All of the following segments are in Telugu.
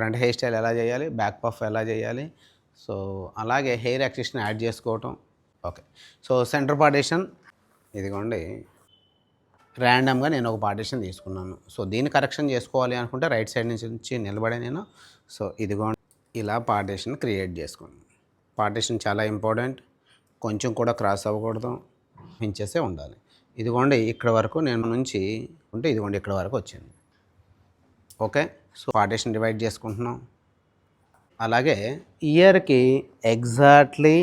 ఫ్రంట్ హెయిర్ స్టైల్ ఎలా చేయాలి, బ్యాక్ పఫ్ ఎలా చేయాలి, సో అలాగే హెయిర్ ఎక్స్టెన్షన్ యాడ్ చేసుకోవటం. ఓకే. సో సెంటర్ పార్టిషన్ ఇదిగోండి, ర్యాండమ్గా నేను ఒక పార్టిషన్ తీసుకున్నాను. సో దీన్ని కరెక్షన్ చేసుకోవాలి అనుకుంటే రైట్ సైడ్ నుంచి నిలబడే నేను, సో ఇదిగోండి ఇలా పార్టిషన్ క్రియేట్ చేసుకున్నాను. పార్టిషన్ చాలా ఇంపార్టెంట్, కొంచెం కూడా క్రాస్ అవ్వకూడదు, ఇంచెసే ఉండాలి. ఇదిగోండి ఇక్కడ వరకు నేను నుంచి ఉంటే ఇదిగోండి ఇక్కడ వరకు వచ్చింది. ఓకే. సో పార్టిషన్ డివైడ్ చేసుకుంటున్నాం. అలాగే ఇయర్కి ఎగ్జాక్ట్లీ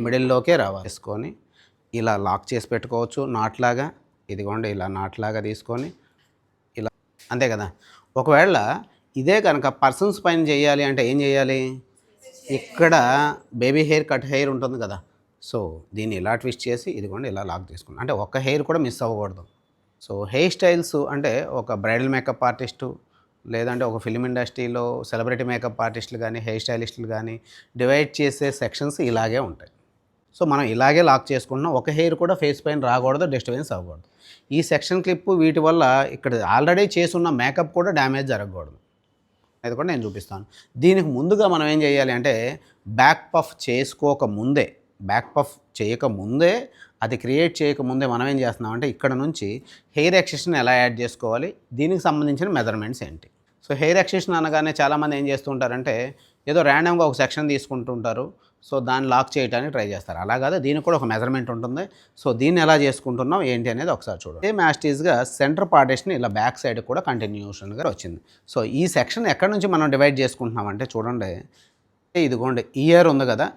మిడిల్లోకే రావాలి తీసుకొని ఇలా లాక్ చేసి పెట్టుకోవచ్చు నాట్లాగా. ఇదిగోండి ఇలా నాట్లాగా తీసుకొని ఇలా, అంతే కదా. ఒకవేళ ఇదే కనుక పర్సన్స్ పైన చేయాలి అంటే ఏం చేయాలి, ఇక్కడ బేబీ హెయిర్ కట్ హెయిర్ ఉంటుంది కదా, సో దీన్ని ఇలా ట్విస్ట్ చేసి ఇదిగోండి ఇలా లాక్ చేసుకున్నాం. అంటే ఒక్క హెయిర్ కూడా మిస్ అవ్వకూడదు. సో హెయిర్ స్టైల్స్ అంటే ఒక బ్రైడల్ మేకప్ ఆర్టిస్టు లేదంటే ఒక ఫిలిం ఇండస్ట్రీలో సెలబ్రిటీ మేకప్ ఆర్టిస్టులు కానీ హెయిర్ స్టైలిస్టులు కానీ డివైడ్ చేసే సెక్షన్స్ ఇలాగే ఉంటాయి. సో మనం ఇలాగే లాక్ చేసుకుంటున్నాం. ఒక హెయిర్ కూడా ఫేస్ పైన రాకూడదు, డిస్టర్బెన్స్ అవ్వకూడదు. ఈ సెక్షన్ క్లిప్ వీటి వల్ల ఇక్కడ ఆల్రెడీ చేసున్న మేకప్ కూడా డ్యామేజ్ జరగకూడదు. అది కూడా నేను చూపిస్తాను. దీనికి ముందుగా మనం ఏం చేయాలి అంటే బ్యాక్ పఫ్ చేసుకోకముందే, బ్యాక్ పఫ్ చేయకముందే, అది క్రియేట్ చేయకముందే మనం ఏం చేస్తున్నాం అంటే ఇక్కడ నుంచి హెయిర్ ఎక్స్టెన్షన్ ఎలా యాడ్ చేసుకోవాలి, దీనికి సంబంధించిన మెజర్మెంట్స్ ఏంటి. సో హెయిర్ ఎక్స్టెన్షన్ అనగానే చాలామంది ఏం చేస్తుంటారంటే ఏదో ర్యాండమ్గా ఒక సెక్షన్ తీసుకుంటుంటారు, సో దాన్ని లాక్ చేయడానికి ట్రై చేస్తారు. అలా కాదు, దీనికి కూడా ఒక మెజర్మెంట్ ఉంటుంది. సో దీన్ని ఎలా చేసుకుంటున్నాం ఏంటి అనేది ఒకసారి చూడండి. సేమ్ యాస్టీస్గా సెంటర్ పార్టిషన్ ఇలా బ్యాక్ సైడ్ కూడా కంటిన్యూషన్గా వచ్చింది. సో ఈ సెక్షన్ ఎక్కడి నుంచి మనం డివైడ్ చేసుకుంటున్నాం అంటే చూడండి, ఇదిగోండి ఇయర్ ఉంది కదా,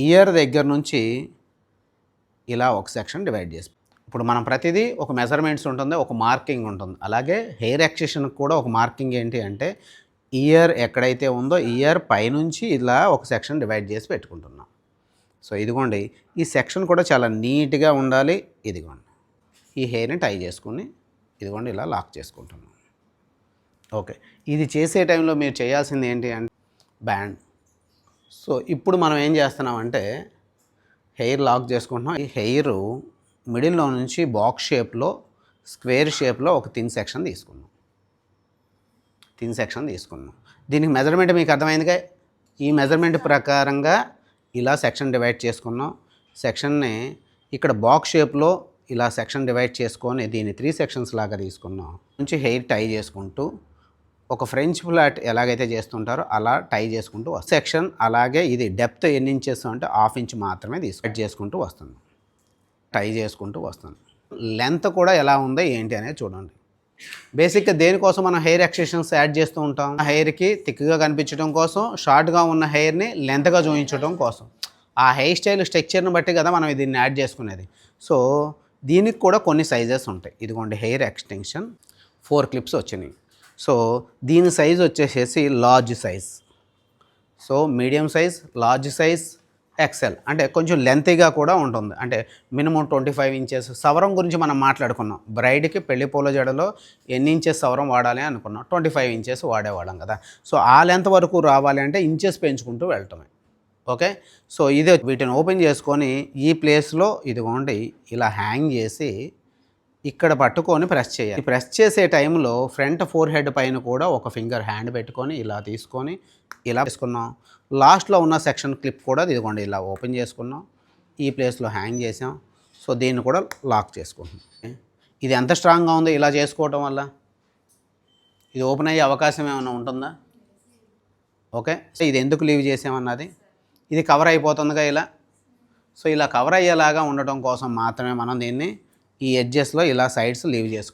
ఇయర్ దగ్గర నుంచి ఇలా ఒక సెక్షన్ డివైడ్ చేసి, ఇప్పుడు మనం ప్రతిదీ ఒక మెజర్మెంట్స్ ఉంటుంది, ఒక మార్కింగ్ ఉంటుంది. అలాగే హెయిర్ ఎక్స్టెన్షన్కి కూడా ఒక మార్కింగ్ ఏంటి అంటే ఇయర్ ఎక్కడైతే ఉందో ఇయర్ పైనుంచి ఇలా ఒక సెక్షన్ డివైడ్ చేసి పెట్టుకుంటున్నాం. సో ఇదిగోండి ఈ సెక్షన్ కూడా చాలా నీట్గా ఉండాలి. ఇదిగోండి ఈ హెయిర్ని టై చేసుకుని ఇదిగోండి ఇలా లాక్ చేసుకుంటున్నాం. ఓకే. ఇది చేసే టైంలో మీరు చేయాల్సింది ఏంటి అంటే బ్యాండ్. సో ఇప్పుడు మనం ఏం చేస్తున్నామంటే హెయిర్ లాక్ చేసుకుంటున్నాం. ఈ హెయిర్ మిడిల్లో నుంచి బాక్స్ షేప్లో, స్క్వేర్ షేప్లో ఒక థిన్ సెక్షన్ తీసుకున్నాం. దీనికి మెజర్మెంట్ మీకు అర్థమైందిగా. ఈ మెజర్మెంట్ ప్రకారంగా ఇలా సెక్షన్ డివైడ్ చేసుకున్నాం. సెక్షన్ని ఇక్కడ బాక్స్ షేప్లో ఇలా సెక్షన్ డివైడ్ చేసుకొని దీన్ని 3 సెక్షన్స్ లాగా తీసుకున్నాం. నుంచి హెయిర్ టై చేసుకుంటూ ఒక ఫ్రెంచ్ ఫ్లాట్ ఎలాగైతే చేస్తుంటారో అలా టై చేసుకుంటూ వస్తుంది సెక్షన్. అలాగే ఇది డెప్త్ ఎన్ని ఇంచెస్ అంటే 1/2 ఇంచ్ మాత్రమే కట్ చేసుకుంటూ వస్తుంది, టై చేసుకుంటూ వస్తుంది. లెంత్ కూడా ఎలా ఉందో ఏంటి అనేది చూడండి. బేసిక్గా దేనికోసం మనం హెయిర్ ఎక్స్టెన్షన్స్ యాడ్ చేస్తూ ఉంటాం, హెయిర్కి థిక్గా కనిపించడం కోసం, షార్ట్గా ఉన్న హెయిర్ని లెంత్గా చూపించడం కోసం. ఆ హెయిర్ స్టైల్ స్ట్రక్చర్ని బట్టి కదా మనం దీన్ని యాడ్ చేసుకునేది. సో దీనికి కూడా కొన్ని సైజెస్ ఉంటాయి. ఇదిగోండి హెయిర్ ఎక్స్టెన్షన్ 4 క్లిప్స్ వచ్చినాయి. సో దీని సైజ్ వచ్చేసేసి large size, so medium size, large size, XL. అంటే కొంచెం లెంతీగా కూడా ఉంటుంది. అంటే మినిమం 25 ఇంచెస్. సవరం గురించి మనం మాట్లాడుకున్నాం. బ్రైడ్కి పెళ్లి పూల జడలో ఎన్ని ఇంచెస్ సవరం వాడాలి అనుకున్నాం, 25 ఇంచెస్ వాడేవాళ్ళం కదా. సో ఆ లెంత్ వరకు రావాలి అంటే ఇంచెస్ పెంచుకుంటూ వెళ్ళటమే. ఓకే. సో ఇదే వీటిని ఓపెన్ చేసుకొని ఈ ప్లేస్లో ఇదిగోండి ఇలా హ్యాంగ్ చేసి ఇక్కడ పట్టుకొని ప్రెస్ చేయాలి. ప్రెస్ చేసే టైంలో ఫ్రంట్ ఫోర్ హెడ్ పైన కూడా ఒక ఫింగర్ హ్యాండ్ పెట్టుకొని ఇలా తీసుకొని ఇలా వేసుకున్నాం. లాస్ట్లో ఉన్న సెక్షన్ క్లిప్ కూడా ఇదిగోండి ఇలా ఓపెన్ చేసుకున్నాం, ఈ ప్లేస్లో హ్యాంగ్ చేసాం. సో దీన్ని కూడా లాక్ చేసుకుంటున్నాం. ఇది ఎంత స్ట్రాంగ్గా ఉందో ఇలా చేసుకోవటం వల్ల ఇది ఓపెన్ అయ్యే అవకాశం ఏమైనా ఉంటుందా? ఓకే. సో ఇది ఎందుకు లీవ్ చేసామన్నది, ఇది కవర్ అయిపోతుందిగా ఇలా. సో ఇలా కవర్ అయ్యేలాగా ఉండటం కోసం మాత్రమే మనం దీన్ని ఈ ఎడ్జెస్లో ఇలా సైడ్స్ లీవ్ చేసుకోవాలి.